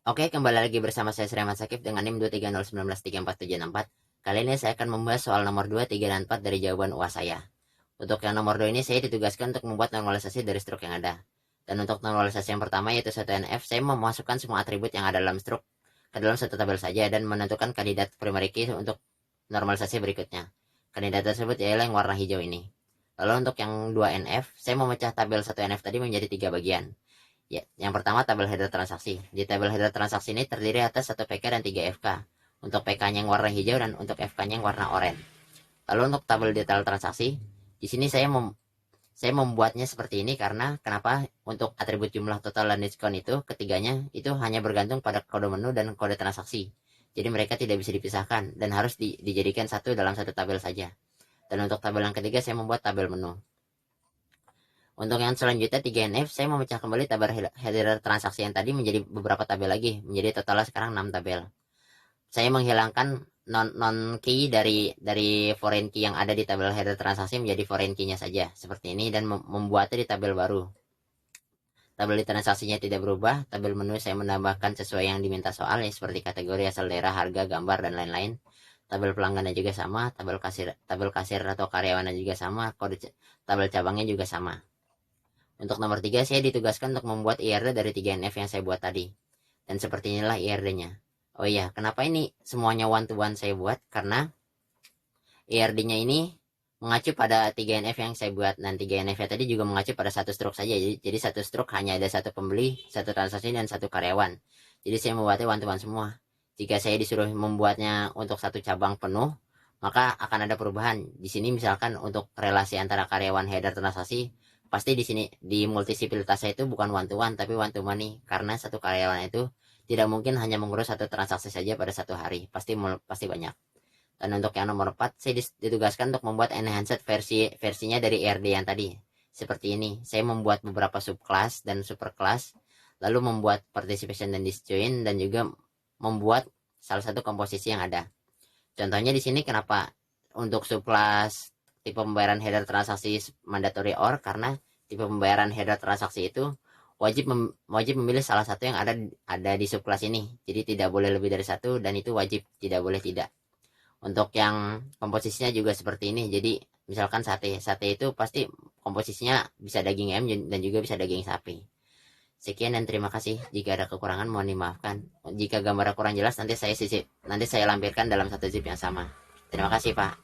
Oke, kembali lagi bersama saya Sreman Sakif dengan NIM 2301934. Kali ini saya akan membahas soal nomor 2, 3, dan 4 dari jawaban UAS saya. Untuk yang nomor 2 ini saya ditugaskan untuk membuat normalisasi dari struk yang ada. Dan untuk normalisasi yang pertama yaitu 1NF, saya memasukkan semua atribut yang ada dalam struk ke dalam satu tabel saja dan menentukan kandidat primary key untuk normalisasi berikutnya. Kandidat tersebut ialah yang warna hijau ini. Lalu untuk yang 2NF, saya memecah tabel 1NF tadi menjadi 3 bagian. Ya, yang pertama tabel header transaksi. Di tabel header transaksi ini terdiri atas 1 PK dan 3 FK. Untuk PK-nya yang warna hijau dan untuk FK-nya yang warna oranye. Lalu untuk tabel detail transaksi, di sini saya membuatnya seperti ini karena kenapa untuk atribut jumlah total dan diskon itu ketiganya itu hanya bergantung pada kode menu dan kode transaksi. Jadi mereka tidak bisa dipisahkan dan harus dijadikan satu dalam satu tabel saja. Dan untuk tabel yang ketiga saya membuat tabel menu. Untuk yang selanjutnya 3NF, saya memecah kembali tabel header transaksi yang tadi menjadi beberapa tabel lagi, menjadi totalnya sekarang 6 tabel. Saya menghilangkan non key dari foreign key yang ada di tabel header transaksi menjadi foreign key-nya saja, seperti ini, dan membuatnya di tabel baru. Tabel di transaksinya tidak berubah, tabel menu saya menambahkan sesuai yang diminta soal, ya, seperti kategori, asal daerah, harga, gambar, dan lain-lain. Tabel pelanggannya juga sama, tabel kasir atau karyawannya juga sama, kode tabel cabangnya juga sama. Untuk nomor 3, saya ditugaskan untuk membuat IRD dari 3NF yang saya buat tadi. Dan seperti inilah IRD-nya. Oh iya, kenapa ini semuanya one to one saya buat? Karena IRD-nya ini mengacu pada 3NF yang saya buat. Dan 3NF-nya tadi juga mengacu pada satu struk saja. Jadi satu struk hanya ada satu pembeli, satu transaksi, dan satu karyawan. Jadi saya membuatnya one to one semua. Jika saya disuruh membuatnya untuk satu cabang penuh, maka akan ada perubahan. Di sini misalkan untuk relasi antara karyawan header transaksi, pasti di sini di multisipilitasnya itu bukan one to one tapi one to many, karena satu karyawan itu tidak mungkin hanya mengurus satu transaksi saja pada satu hari, pasti banyak. Dan untuk yang nomor 4, saya ditugaskan untuk membuat enhanced versinya dari ERD yang tadi. Seperti ini, saya membuat beberapa subclass dan superclass, lalu membuat participation dan disjoin, dan juga membuat salah satu komposisi yang ada. Contohnya di sini kenapa untuk subclass tipe pembayaran header transaksi mandatory OR, karena tipe pembayaran header transaksi itu wajib memilih salah satu yang ada di subclass ini. Jadi tidak boleh lebih dari satu, dan itu wajib, tidak boleh tidak. Untuk yang komposisinya juga seperti ini. Jadi misalkan sate itu pasti komposisinya bisa daging ayam dan juga bisa daging sapi. Sekian dan terima kasih. Jika ada kekurangan mohon dimaafkan. Jika gambarnya kurang jelas nanti saya lampirkan dalam satu zip yang sama. Terima kasih, Pak.